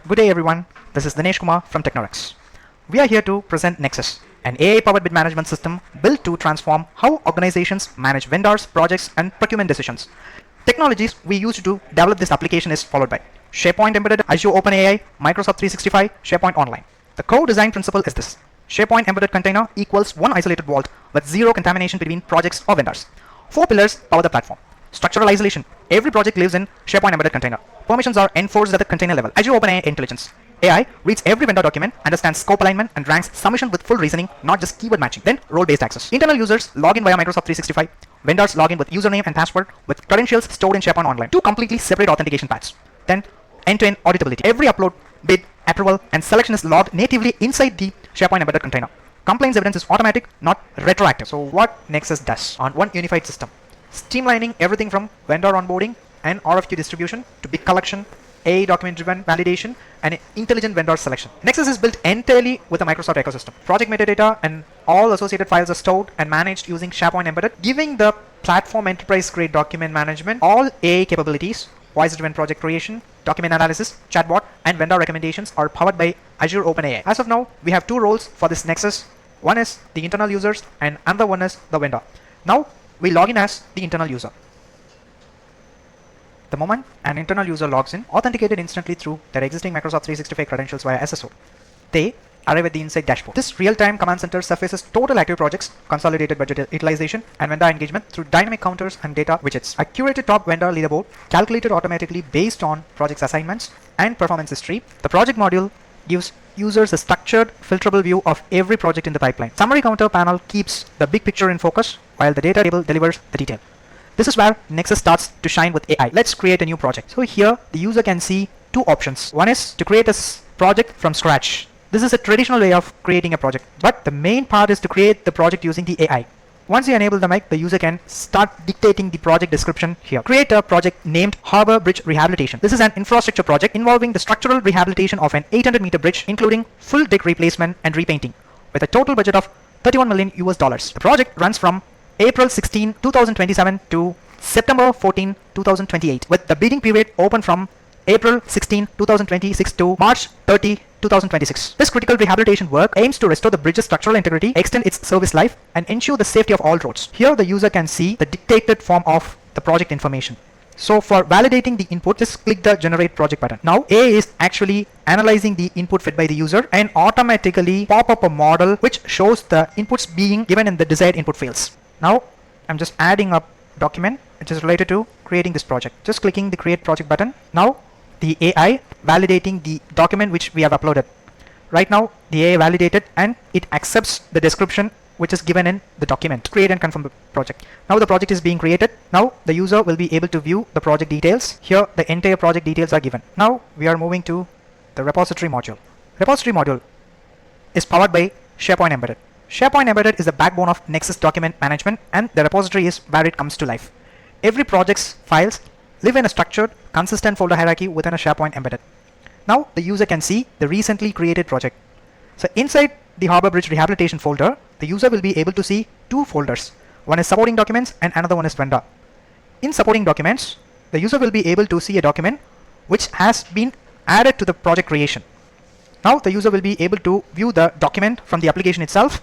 Good day everyone, this is Dinesh Kumar from Technorex. We are here to present Nexus, an AI-powered bid management system built to transform how organizations manage vendors, projects and procurement decisions. Technologies we use to develop this application is followed by SharePoint embedded, Azure OpenAI, Microsoft 365, SharePoint Online. The core design principle is this: SharePoint embedded container equals one isolated vault with zero contamination between projects or vendors. Four pillars power the platform. Structural isolation. Every project lives in SharePoint embedded container. Permissions are enforced at the container level. Azure OpenAI intelligence. AI reads every vendor document, understands scope alignment, and ranks submission with full reasoning, not just keyword matching. Then role-based access. Internal users log in via Microsoft 365. Vendors log in with username and password with credentials stored in SharePoint Online. Two completely separate authentication paths. Then end-to-end auditability. Every upload, bid, approval, and selection is logged natively inside the SharePoint embedded container. Compliance evidence is automatic, not retroactive. So what Nexus does on one unified system? Streamlining everything from vendor onboarding and RFQ distribution to big collection, AI document-driven validation, and intelligent vendor selection. Nexus is built entirely with a Microsoft ecosystem. Project metadata and all associated files are stored and managed using SharePoint embedded, giving the platform enterprise-grade document management, all AI capabilities, voice-driven project creation, document analysis, chatbot, and vendor recommendations are powered by Azure OpenAI. As of now, we have two roles for this Nexus. One is the internal users and another one is the vendor. Now, we log in as the internal user. The moment an internal user logs in, authenticated instantly through their existing Microsoft 365 credentials via SSO, they arrive at the Insight dashboard. This real-time command center surfaces total active projects, consolidated budget utilization, and vendor engagement through dynamic counters and data widgets. A curated top vendor leaderboard, calculated automatically based on project's assignments and performance history. The project module gives users a structured, filterable view of every project in the pipeline. Summary counter panel keeps the big picture in focus, while the data table delivers the detail. This is where Nexus starts to shine with AI. Let's create a new project. So here, the user can see two options. One is to create a project from scratch. This is a traditional way of creating a project, but the main part is to create the project using the AI. Once you enable the mic, the user can start dictating the project description here. Create a project named Harbor Bridge Rehabilitation. This is an infrastructure project involving the structural rehabilitation of an 800-meter bridge, including full deck replacement and repainting, with a total budget of $31 million. The project runs from April 16, 2027 to September 14, 2028, with the bidding period open from April 16, 2026 to March 30, 2026. This critical rehabilitation work aims to restore the bridge's structural integrity, extend its service life, and ensure the safety of all roads. Here the user can see the dictated form of the project information. So for validating the input, just click the generate project button. Now AI is actually analyzing the input fed by the user and automatically pop up a model which shows the inputs being given in the desired input fields. Now I'm just adding a document which is related to creating this project. Just clicking the create project button. Now the AI validating the document which we have uploaded. Right now the AI validated and it accepts the description which is given in the document. Create and confirm the project. Now the project is being created. Now the user will be able to view the project details. Here the entire project details are given. Now we are moving to the repository module. Repository module is powered by SharePoint embedded. SharePoint embedded is the backbone of Nexus document management, and the repository is where it comes to life. Every project's files live in a structured, consistent folder hierarchy within a SharePoint embedded. Now the user can see the recently created project. So inside the Harbor Bridge Rehabilitation folder, the user will be able to see two folders. One is supporting documents and another one is vendor. In supporting documents, the user will be able to see a document which has been added to the project creation. Now the user will be able to view the document from the application itself,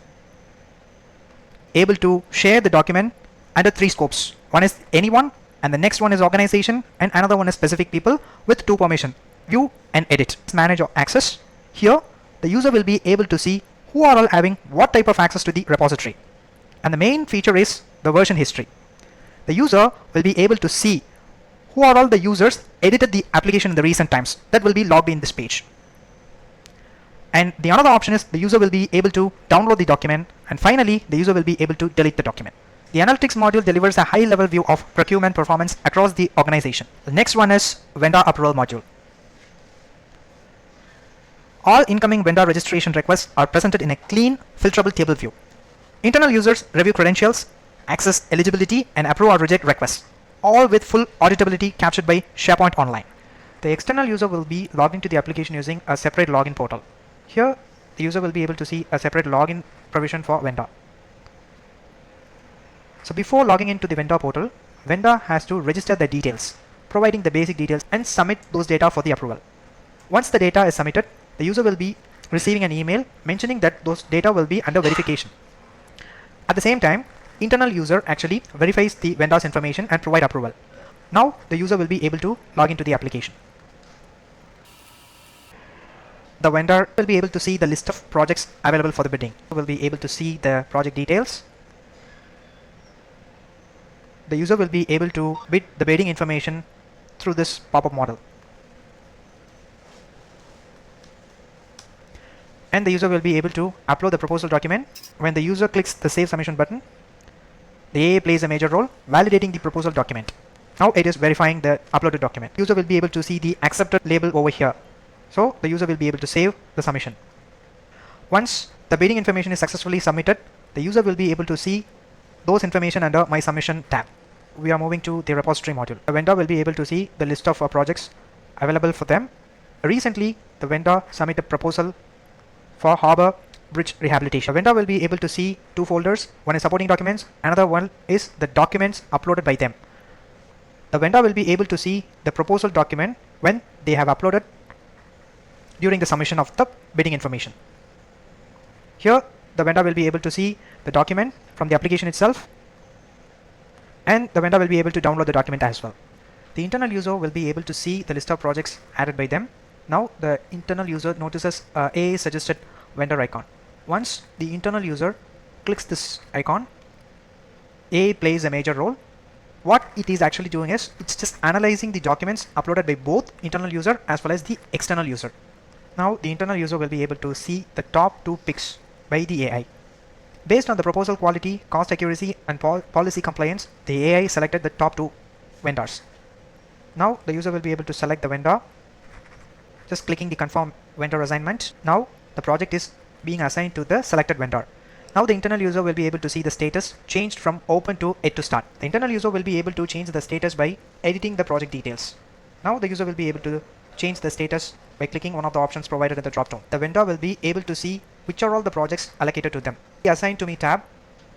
able to share the document under three scopes. One is anyone, and the next one is organization, and another one is specific people with two permission: view and edit. Manage or access. Here the user will be able to see who are all having what type of access to the repository. And the main feature is the version history. The user will be able to see who are all the users edited the application in the recent times. That will be logged in this page. And the another option is the user will be able to download the document, and finally the user will be able to delete the document. The analytics module delivers a high-level view of procurement performance across the organization. The next one is vendor approval module. All incoming vendor registration requests are presented in a clean, filterable table view. Internal users review credentials, access eligibility, and approve or reject requests, all with full auditability captured by SharePoint Online. The external user will be logged into the application using a separate login portal. Here, the user will be able to see a separate login provision for vendor. So before logging into the vendor portal, vendor has to register the details, providing the basic details and submit those data for the approval. Once the data is submitted, the user will be receiving an email mentioning that those data will be under verification. At the same time, internal user actually verifies the vendor's information and provide approval. Now the user will be able to log into the application. The vendor will be able to see the list of projects available for the bidding. Will be able to see the project details. The user will be able to bid the bidding information through this pop-up model. And the user will be able to upload the proposal document. When the user clicks the Save Submission button, the AA plays a major role validating the proposal document. Now it is verifying the uploaded document. User will be able to see the accepted label over here. So the user will be able to save the submission. Once the bidding information is successfully submitted, the user will be able to see those information under My Submission tab. We are moving to the repository module. The vendor will be able to see the list of projects available for them. Recently, the vendor submitted proposal for Harbor Bridge rehabilitation. The vendor will be able to see two folders. One is supporting documents, another one is the documents uploaded by them. The vendor will be able to see the proposal document when they have uploaded during the submission of the bidding information. Here, the vendor will be able to see the document from the application itself, and the vendor will be able to download the document as well. The internal user will be able to see the list of projects added by them. Now, the internal user notices a AA suggested vendor icon. Once the internal user clicks this icon, AA plays a major role. What it is actually doing is, it's just analyzing the documents uploaded by both internal user as well as the external user. Now the internal user will be able to see the top 2 picks by the AI. Based on the proposal quality, cost accuracy and policy compliance, the AI selected the top 2 vendors. Now the user will be able to select the vendor, just clicking the confirm vendor assignment. Now the project is being assigned to the selected vendor. Now the internal user will be able to see the status changed from open to yet to start. The internal user will be able to change the status by editing the project details. Now the user will be able to change the status by clicking one of the options provided in the drop-down. The vendor will be able to see which are all the projects allocated to them. The Assign to Me tab,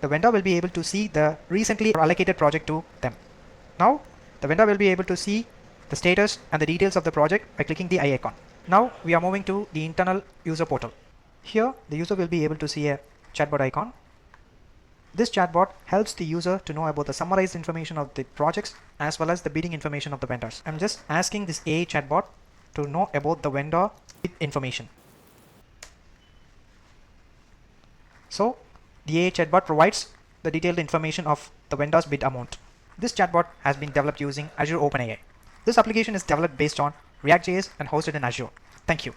the vendor will be able to see the recently allocated project to them. Now the vendor will be able to see the status and the details of the project by clicking the eye icon. Now we are moving to the internal user portal. Here the user will be able to see a chatbot icon. This chatbot helps the user to know about the summarized information of the projects as well as the bidding information of the vendors. I'm just asking this AI chatbot to know about the vendor bid information. So the AI chatbot provides the detailed information of the vendor's bid amount. This chatbot has been developed using Azure OpenAI. This application is developed based on React.js and hosted in Azure. Thank you.